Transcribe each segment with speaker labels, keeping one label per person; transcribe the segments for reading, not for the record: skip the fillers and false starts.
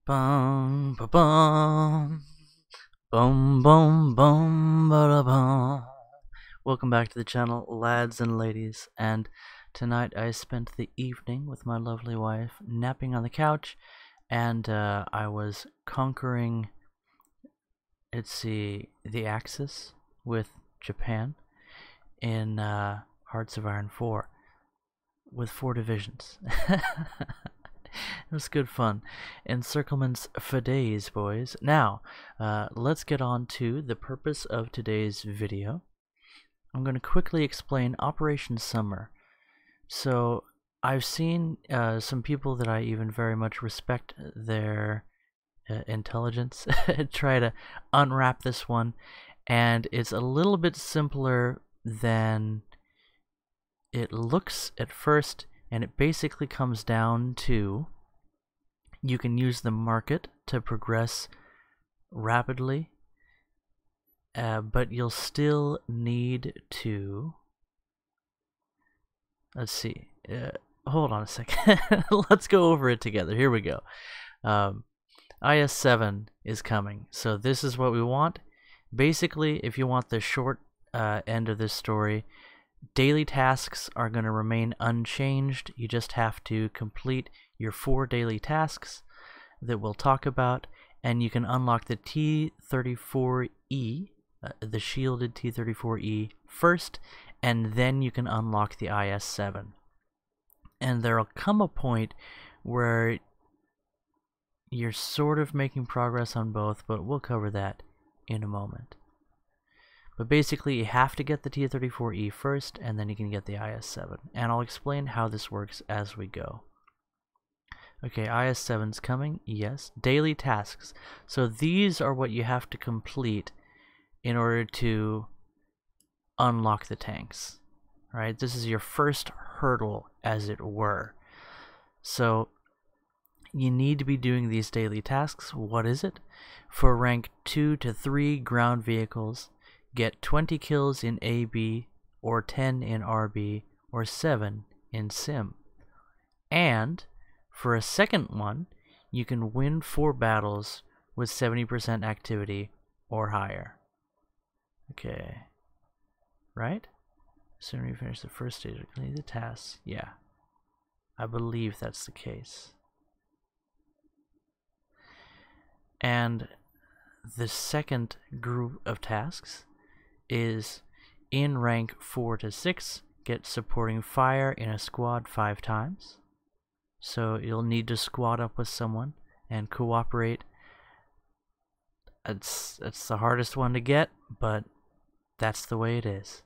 Speaker 1: Bum ba bum bum bum bum ba da bum. Welcome back to the channel, lads and ladies, and tonight I spent the evening with my lovely wife napping on the couch, and I was conquering, let's see, the Axis with Japan in Hearts of Iron 4 with 4 divisions. It was good fun. Encirclements for days, boys. Now, let's get on to the purpose of today's video. I'm going to quickly explain Operation S.U.M.M.E.R. So, I've seen some people that I even very much respect their intelligence try to unwrap this one, and it's a little bit simpler than it looks at first. And it basically comes down to you can use the market to progress rapidly, but you'll still need to, let's see, hold on a second, let's go over it together. Here we go. IS-7 is coming, so this is what we want. Basically, if you want the short end of this story, daily tasks are going to remain unchanged. You just have to complete your 4 daily tasks that we'll talk about, and you can unlock the T-34E, the shielded T-34E first, and then you can unlock the IS-7. And there'll come a point where you're sort of making progress on both, but we'll cover that in a moment. But basically, you have to get the T-34E first, and then you can get the IS-7. And I'll explain how this works as we go. Okay, IS-7's coming, yes. Daily tasks. So these are what you have to complete in order to unlock the tanks. Right? This is your first hurdle, as it were. So you need to be doing these daily tasks. What is it? For rank 2 to 3 ground vehicles, get 20 kills in AB, or 10 in RB, or 7 in SIM. And for a second one, you can win 4 battles with 70% activity or higher. Okay. Right? As soon as you finish the first stage, complete the tasks. Yeah. I believe that's the case. And the second group of tasks is in rank 4 to 6, get supporting fire in a squad 5 times. So you'll need to squad up with someone and cooperate. It's the hardest one to get, but that's the way it is.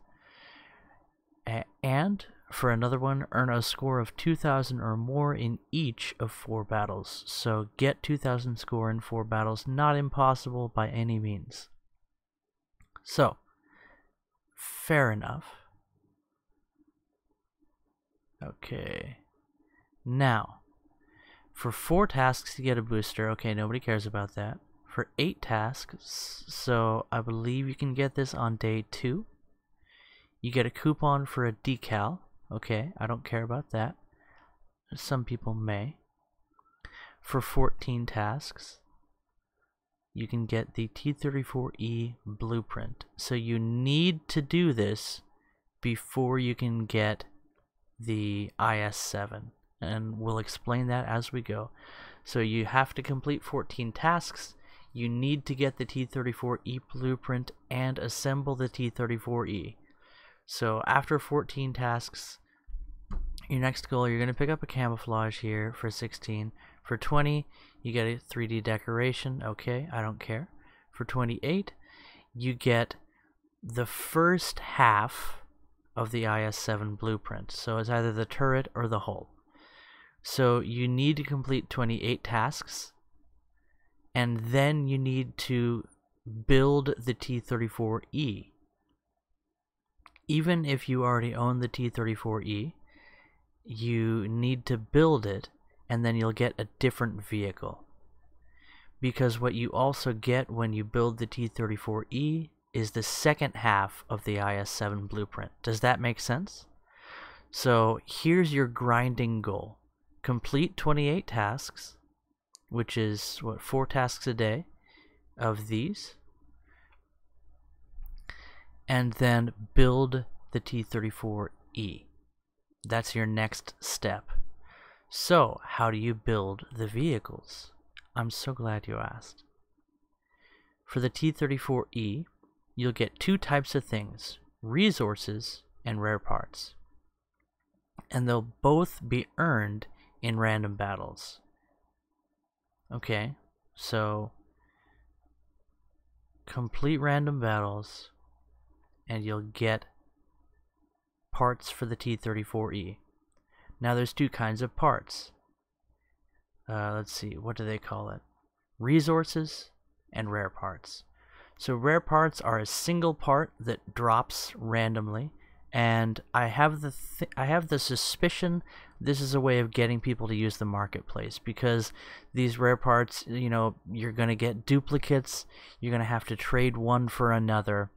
Speaker 1: And for another one, earn a score of 2,000 or more in each of 4 battles. So get 2,000 score in 4 battles, not impossible by any means. So, fair enough. Okay. Now, for 4 tasks you get a booster. Okay, nobody cares about that. For 8 tasks, so I believe you can get this on day 2. You get a coupon for a decal. Okay, I don't care about that. Some people may. For 14 tasks, you can get the T-34E blueprint. So you need to do this before you can get the IS-7. And we'll explain that as we go. So you have to complete 14 tasks. You need to get the T-34E blueprint and assemble the T-34E. So after 14 tasks, your next goal, you're going to pick up a camouflage here for 16. For 20, you get a 3D decoration. Okay, I don't care. For 28, you get the first half of the IS-7 blueprint. So it's either the turret or the hull. So you need to complete 28 tasks, and then you need to build the T-34E. Even if you already own the T-34E, you need to build it, and then you'll get a different vehicle. Because what you also get when you build the T-34E is the second half of the IS-7 blueprint. Does that make sense? So here's your grinding goal. Complete 28 tasks, which is what, 4 tasks a day of these, and then build the T-34E. That's your next step. So, how do you build the vehicles? I'm so glad you asked. For the T-34E, you'll get 2 types of things, resources and rare parts. And they'll both be earned in random battles. Okay, so complete random battles and you'll get parts for the T-34E. Now there's 2 kinds of parts. Let's see, what do they call it? Resources and rare parts. So rare parts are a single part that drops randomly, and I have the suspicion this is a way of getting people to use the marketplace, because these rare parts, you know, you're going to get duplicates, you're going to have to trade one for another,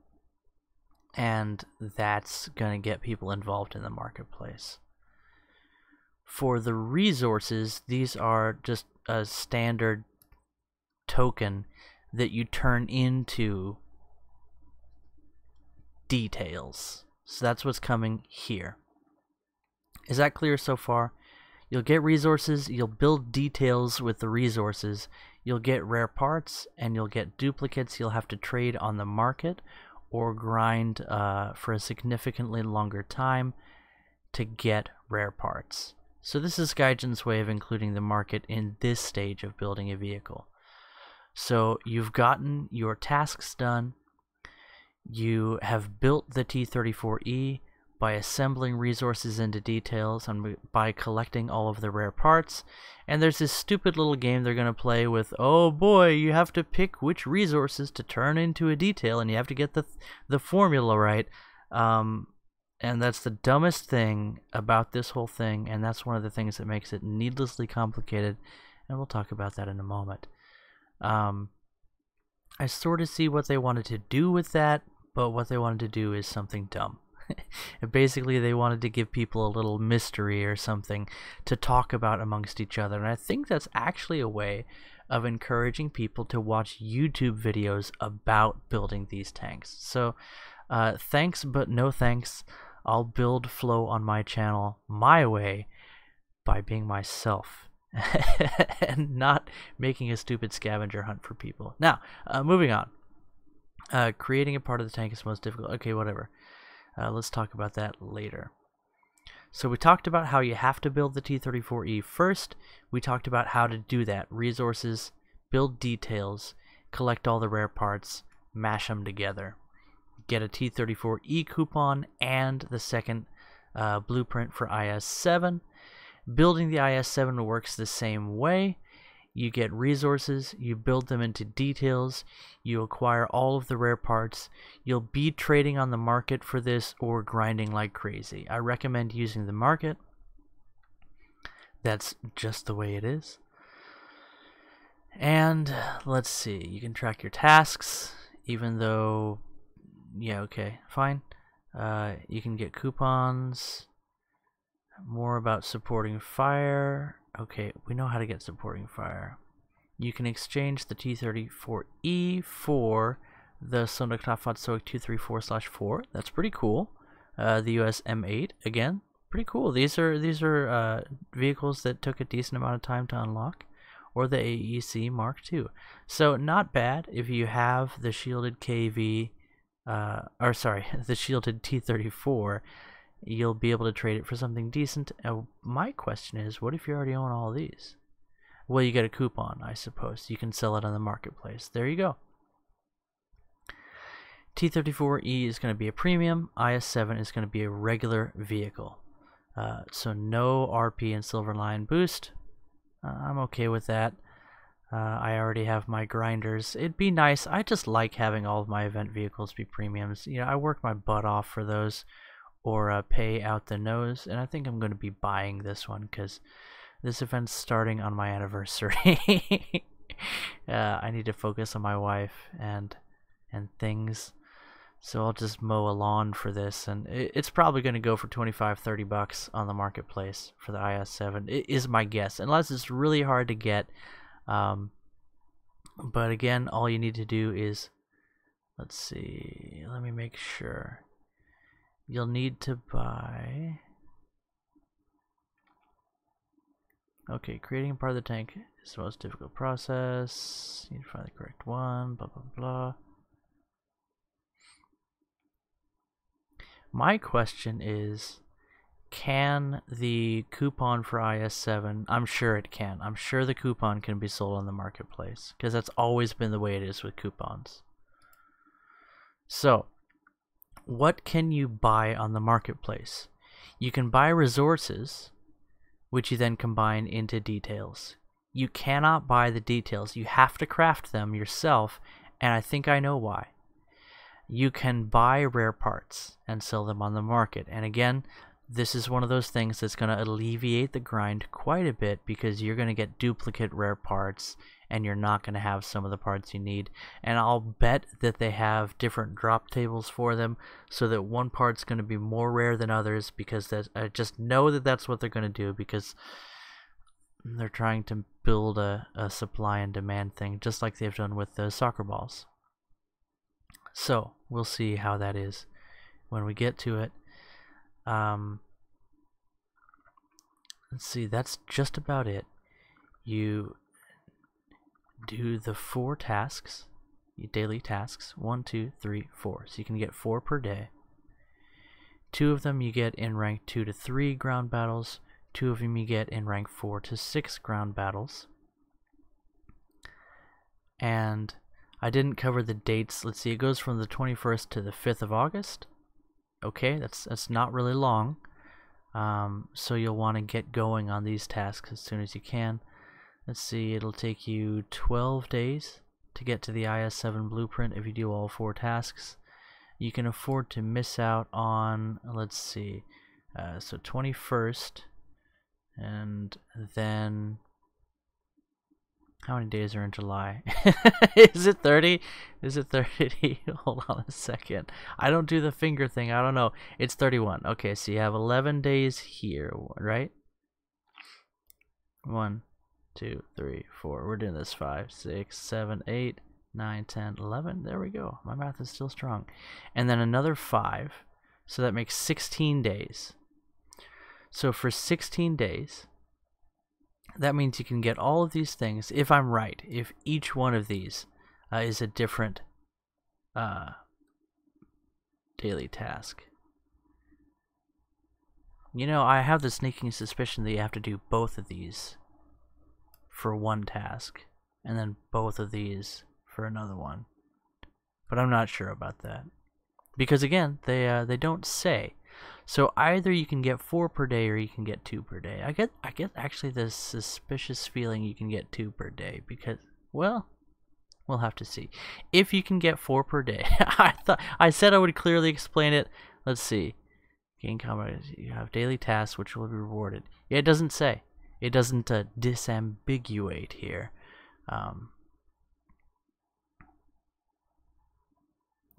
Speaker 1: and that's going to get people involved in the marketplace. For the resources, these are just a standard token that you turn into details. So that's what's coming here. Is that clear so far? You'll get resources, you'll build details with the resources, you'll get rare parts, and you'll get duplicates you'll have to trade on the market or grind for a significantly longer time to get rare parts. So this is Gaijin's way of including the market in this stage of building a vehicle. So you've gotten your tasks done, you have built the T-34E by assembling resources into details and by collecting all of the rare parts, and there's this stupid little game they're going to play with, oh boy, you have to pick which resources to turn into a detail and you have to get the formula right. And that's the dumbest thing about this whole thing, and that's one of the things that makes it needlessly complicated, and we'll talk about that in a moment. I sort of see what they wanted to do with that, but what they wanted to do is something dumb. Basically, they wanted to give people a little mystery or something to talk about amongst each other, and I think that's actually a way of encouraging people to watch YouTube videos about building these tanks. So, thanks but no thanks. I'll build flow on my channel my way by being myself and not making a stupid scavenger hunt for people. Now, moving on. Creating a part of the tank is most difficult. Okay, whatever. Let's talk about that later. So we talked about how you have to build the T-34E first. We talked about how to do that. Resources, build details, collect all the rare parts, mash them together. Get a T-34E coupon and the second blueprint for IS-7. Building the IS-7 works the same way. You get resources, you build them into details, you acquire all of the rare parts. You'll be trading on the market for this or grinding like crazy. I recommend using the market. That's just the way it is. And let's see, you can track your tasks, even though, yeah, okay, fine. You can get coupons. More about supporting fire. Okay, we know how to get supporting fire. You can exchange the T-34E for the Sonderkraftfahrzeug 234/4. That's pretty cool. The S.U.M.M.E.R, again, pretty cool. These are vehicles that took a decent amount of time to unlock. Or the AEC Mark II. So not bad if you have the shielded KV, the shielded T-34. You'll be able to trade it for something decent. My question is, what if you already own all these? Well, you get a coupon, I suppose. You can sell it on the marketplace. There you go. T-34E is going to be a premium. IS-7 is going to be a regular vehicle. So no RP and Silver Lion boost. I'm okay with that. I already have my grinders. It'd be nice. I just like having all of my event vehicles be premiums. You know, I work my butt off for those, or pay out the nose, and I think I'm going to be buying this one because this event's starting on my anniversary. I need to focus on my wife and things, so I'll just mow a lawn for this, and it's probably going to go for $25-30 on the marketplace for the IS-7. It is my guess, unless it's really hard to get. But again, all you need to do is, let's see, let me make sure. You'll need to buy, okay, creating part of the tank is the most difficult process. You need to find the correct one, blah, blah, blah. My question is, can the coupon for IS-7, I'm sure it can. I'm sure the coupon can be sold on the marketplace, because that's always been the way it is with coupons. So, what can you buy on the marketplace? You can buy resources, which you then combine into details. You cannot buy the details. You have to craft them yourself, and I think I know why. You can buy rare parts and sell them on the market. And again, this is one of those things that's going to alleviate the grind quite a bit, because you're going to get duplicate rare parts and you're not going to have some of the parts you need. And I'll bet that they have different drop tables for them, so that one part's going to be more rare than others, because I just know that that's what they're going to do, because they're trying to build a supply and demand thing, just like they've done with the soccer balls. So we'll see how that is when we get to it. Let's see, that's just about it. You do the 4 tasks, daily tasks, 1, 2, 3, 4. So you can get 4 per day. 2 of them you get in rank 2 to 3 ground battles. 2 of them you get in rank 4 to 6 ground battles. And I didn't cover the dates. Let's see, it goes from the 21st to the 5th of August. Okay, that's not really long. So you'll want to get going on these tasks as soon as you can. Let's see, it'll take you 12 days to get to the IS-7 blueprint if you do all 4 tasks. You can afford to miss out on, let's see, so 21st, and then, how many days are in July? Is it 30? Is it 30? Hold on a second. I don't do the finger thing. I don't know. It's 31. Okay, so you have 11 days here, right? 1, 2, 3, 4. We're doing this 5, 6, 7, 8, 9, 10, 11. There we go. My math is still strong. And then another 5. So that makes 16 days. So for 16 days, that means you can get all of these things, if I'm right, if each one of these is a different daily task. You know, I have the sneaking suspicion that you have to do both of these for one task, and then both of these for another one. But I'm not sure about that, because again, they don't say. So either you can get 4 per day or you can get 2 per day. I get actually this suspicious feeling you can get 2 per day, because, well, we'll have to see. If you can get 4 per day, I said I would clearly explain it. Let's see. Gain combat. You have daily tasks which will be rewarded. Yeah, it doesn't say. It doesn't disambiguate here.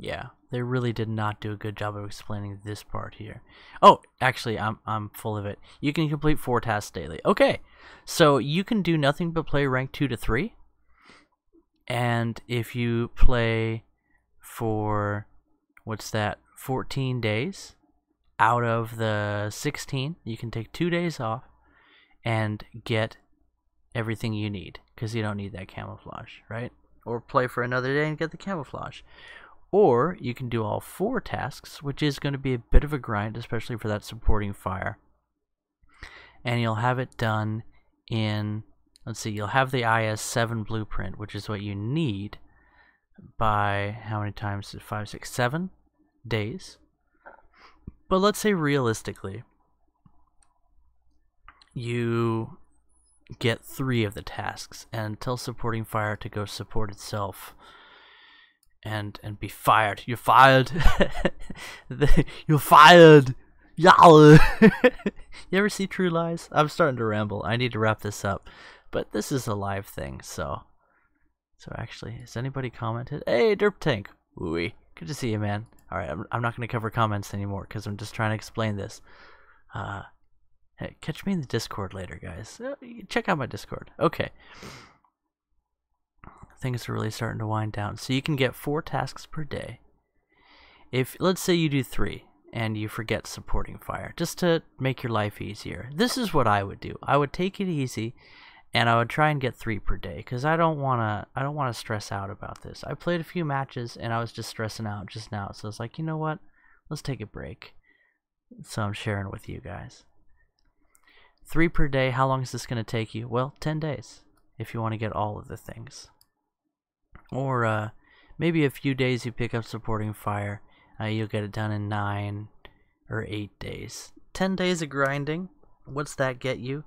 Speaker 1: Yeah, they really did not do a good job of explaining this part here. Oh, actually, I'm full of it. You can complete 4 tasks daily. Okay, so you can do nothing but play rank 2 to 3. And if you play for, what's that, 14 days out of the 16, you can take 2 days off and get everything you need, because you don't need that camouflage, right? Or play for another day and get the camouflage. Or you can do all 4 tasks, which is going to be a bit of a grind, especially for that supporting fire. And you'll have it done in, let's see, you'll have the IS-7 blueprint, which is what you need, by how many times? 5, 6, 7 days. But let's say realistically, you get 3 of the tasks, and tell supporting fire to go support itself. And be fired. You're fired. You're fired. Y'all. You ever see True Lies? I'm starting to ramble. I need to wrap this up. But this is a live thing, so actually, has anybody commented? Hey, Derp Tank. Ooh, good to see you, man. Alright, I'm not going to cover comments anymore, because I'm just trying to explain this. Hey, catch me in the Discord later, guys. Check out my Discord. Okay. things are really starting to wind down. So you can get 4 tasks per day. If, let's say you do 3 and you forget supporting fire, just to make your life easier. This is what I would do. I would take it easy, and I would try and get 3 per day, because I don't wanna stress out about this. I played a few matches and I was just stressing out just now, so it's like, you know what? Let's take a break. So I'm sharing with you guys. 3 per day. How long is this gonna take you? Well, 10 days if you want to get all of the things. Or maybe a few days you pick up supporting fire. You'll get it done in 9 or 8 days. 10 days of grinding. What's that get you?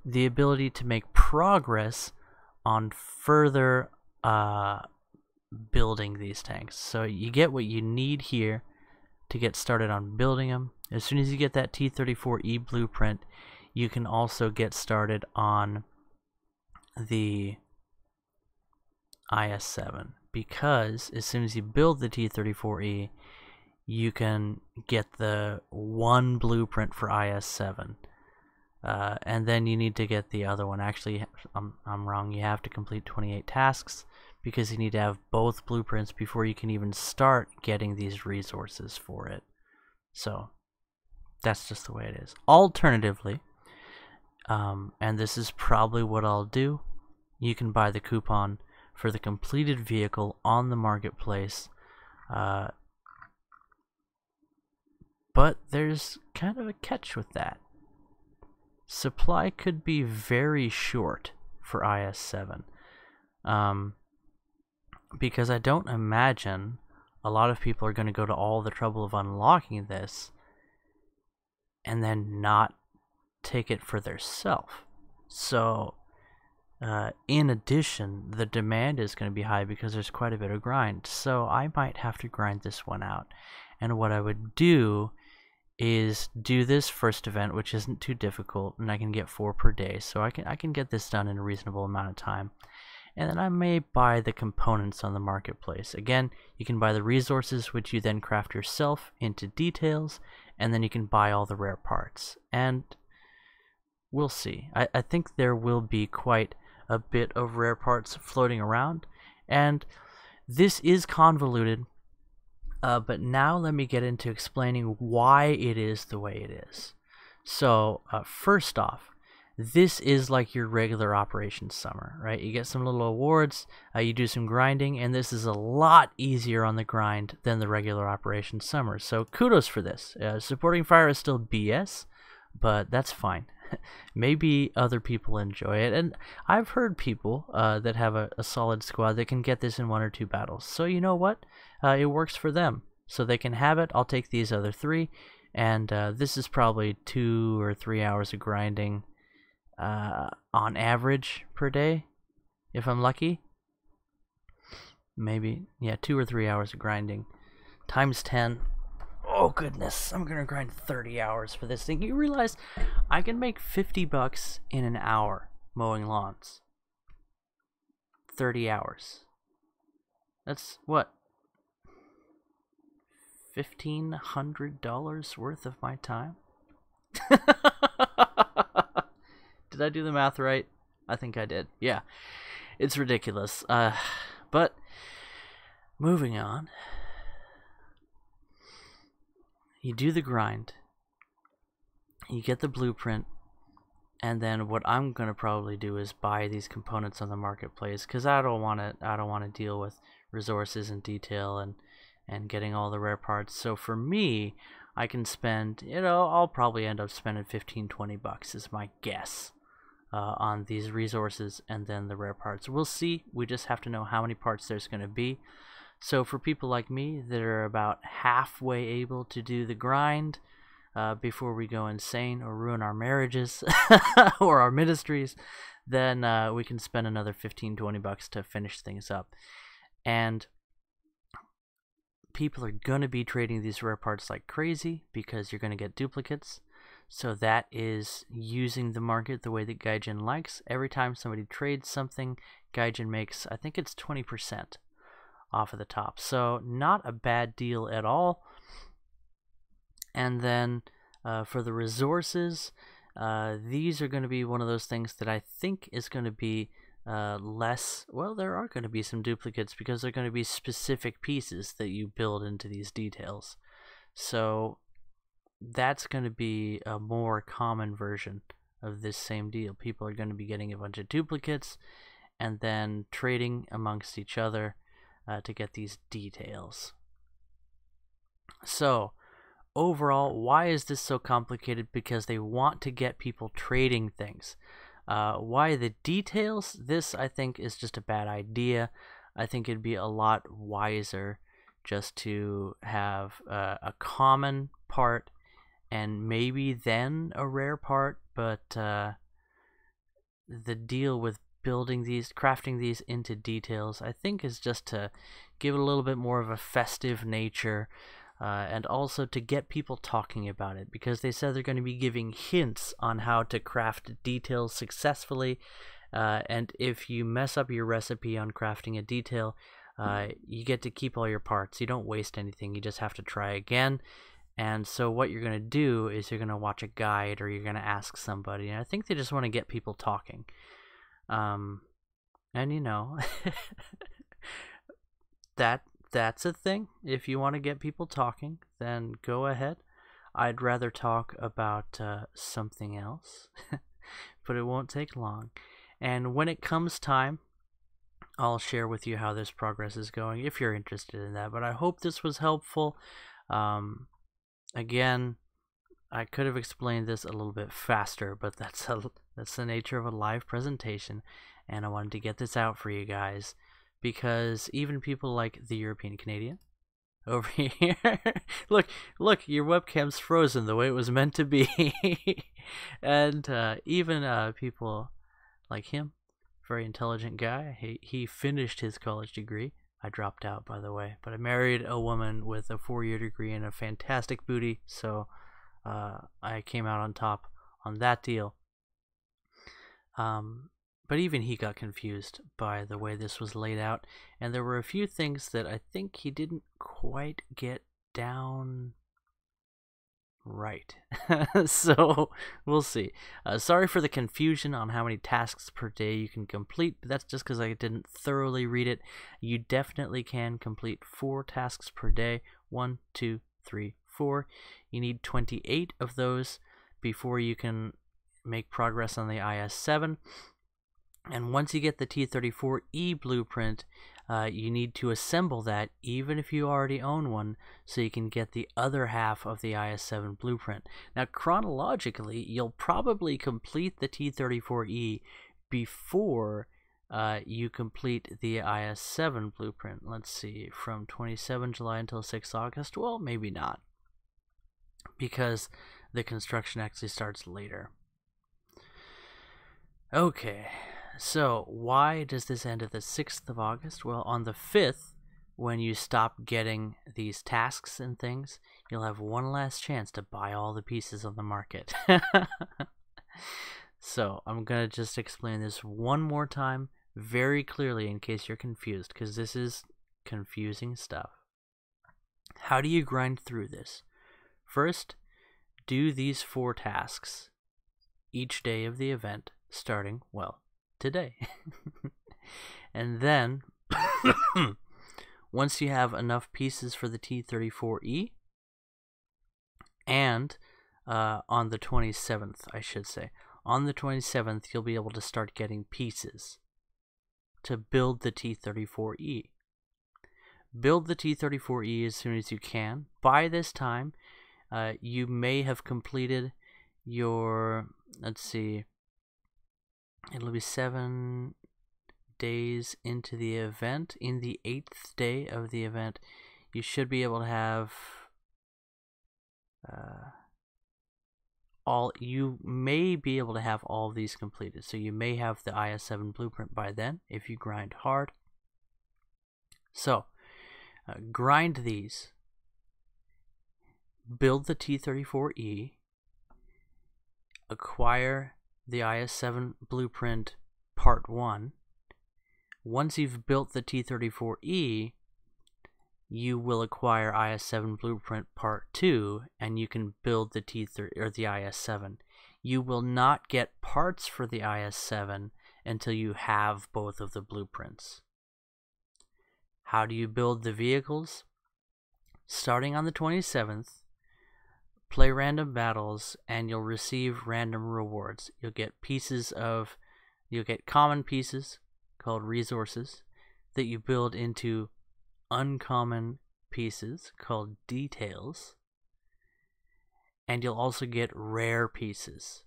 Speaker 1: The ability to make progress on further building these tanks. So you get what you need here to get started on building them. As soon as you get that T-34E blueprint, you can also get started on the IS-7, because as soon as you build the T-34E, you can get the 1 blueprint for IS-7, and then you need to get the other one. Actually, I'm wrong. You have to complete 28 tasks, because you need to have both blueprints before you can even start getting these resources for it. So that's just the way it is. Alternatively, and this is probably what I'll do, you can buy the coupon for the completed vehicle on the marketplace, but there's kind of a catch with that. Supply could be very short for IS-7, because I don't imagine a lot of people are going to go to all the trouble of unlocking this and then not take it for theirself. So in addition, the demand is going to be high because there's quite a bit of grind. So I might have to grind this one out. And what I would do is do this first event, which isn't too difficult, and I can get 4 per day. So I can get this done in a reasonable amount of time. And then I may buy the components on the marketplace. Again, you can buy the resources, which you then craft yourself into details, and then you can buy all the rare parts. And we'll see. I think there will be quite a bit of rare parts floating around, and this is convoluted, but now let me get into explaining why it is the way it is. So first off, this is like your regular Operation Summer, right? You get some little awards, you do some grinding, and this is a lot easier on the grind than the regular Operation Summer. So kudos for this. Supporting fire is still BS, but that's fine. Maybe other people enjoy it, and I've heard people that have a solid squad that can get this in 1 or 2 battles. So you know what? It works for them. So they can have it. I'll take these other 3, and this is probably 2 or 3 hours of grinding on average per day, if I'm lucky. Maybe, yeah, 2 or 3 hours of grinding times 10. Oh goodness, I'm gonna grind 30 hours for this thing. You realize I can make $50 in an hour mowing lawns. 30 hours. That's what? $1,500 worth of my time? Did I do the math right? I think I did. Yeah. It's ridiculous. But moving on. You do the grind. You get the blueprint. And then what I'm going to probably do is buy these components on the marketplace, cuz I don't want to deal with resources and detail and getting all the rare parts. So for me, I can spend, I'll probably end up spending $15-20 is my guess. On these resources and then the rare parts. We'll see. We just have to know how many parts there's going to be. So for people like me that are about halfway able to do the grind before we go insane or ruin our marriages or our ministries, then we can spend another $15-20 to finish things up. And people are going to be trading these rare parts like crazy because you're going to get duplicates. So that is using the market the way that Gaijin likes. Every time somebody trades something, Gaijin makes, I think it's 20% off of the top. So not a bad deal at all. And then for the resources, these are going to be one of those things that I think is going to be less, well, there are going to be some duplicates because they're going to be specific pieces that you build into these details. So that's going to be a more common version of this same deal. People are going to be getting a bunch of duplicates and then trading amongst each other to get these details. So overall, why is this so complicated? Because they want to get people trading things. Why the details? This, I think, is just a bad idea. I think it'd be a lot wiser just to have a common part and maybe then a rare part, but the deal with building these, crafting these into details, I think is just to give it a little bit more of a festive nature. And also to get people talking about it, because they said they're going to be giving hints on how to craft details successfully, and if you mess up your recipe on crafting a detail, you get to keep all your parts. You don't waste anything, you just have to try again. And so what you're going to do is you're going to watch a guide or you're going to ask somebody, and I think they just want to get people talking. And you know, that's a thing. If you want to get people talking, then go ahead. I'd rather talk about something else, but it won't take long. And when it comes time, I'll share with you how this progress is going if you're interested in that. But I hope this was helpful. Again, I could have explained this a little bit faster, but that's the nature of a live presentation, and I wanted to get this out for you guys. Because even people like the European Canadian over here, look, your webcam's frozen the way it was meant to be. And even people like him, very intelligent guy, he finished his college degree. I dropped out, by the way, but I married a woman with a 4-year degree and a fantastic booty, so I came out on top on that deal. But even he got confused by the way this was laid out, and there were a few things that I think he didn't quite get down right. So we'll see. Sorry for the confusion on how many tasks per day you can complete, but that's just because I didn't thoroughly read it. You definitely can complete 4 tasks per day. 1, 2, 3, 4. You need 28 of those before you can make progress on the IS-7. And once you get the T-34E blueprint, you need to assemble that even if you already own one, so you can get the other half of the IS-7 blueprint. Now, chronologically, you'll probably complete the T-34E before you complete the IS-7 blueprint. Let's see, from 27 July until 6 August? Well, maybe not, because the construction actually starts later. Okay. So, why does this end at the 6th of August? Well, on the 5th, when you stop getting these tasks and things, you'll have one last chance to buy all the pieces on the market. So, I'm going to just explain this one more time very clearly in case you're confused, because this is confusing stuff. How do you grind through this? First, do these 4 tasks each day of the event, starting, well, today. And then once you have enough pieces for the T-34E, and on the 27th, I should say, on the 27th you'll be able to start getting pieces to build the T-34E. Build the T-34E as soon as you can. By this time, you may have completed your, let's see, it'll be 7 days into the event. In the 8th day of the event, you should be able to have you may be able to have all of these completed. So you may have the IS-7 blueprint by then if you grind hard. So grind these. Build the T-34E. Acquire the IS-7 blueprint part 1. Once you've built the T-34E, you will acquire IS-7 blueprint part 2, and you can build the the IS-7. You will not get parts for the IS-7 until you have both of the blueprints. How do you build the vehicles? Starting on the 27th, play random battles and you'll receive random rewards. You'll get common pieces called resources that you build into uncommon pieces called details. And you'll also get rare pieces.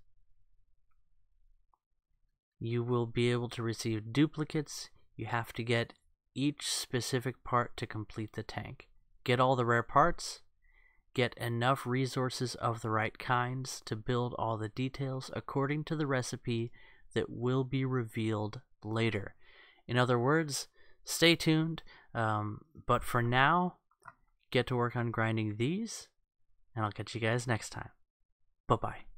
Speaker 1: You will be able to receive duplicates. You have to get each specific part to complete the tank. Get all the rare parts, get enough resources of the right kinds to build all the details according to the recipe that will be revealed later. In other words, stay tuned, but for now, get to work on grinding these, and I'll catch you guys next time. Bye-bye.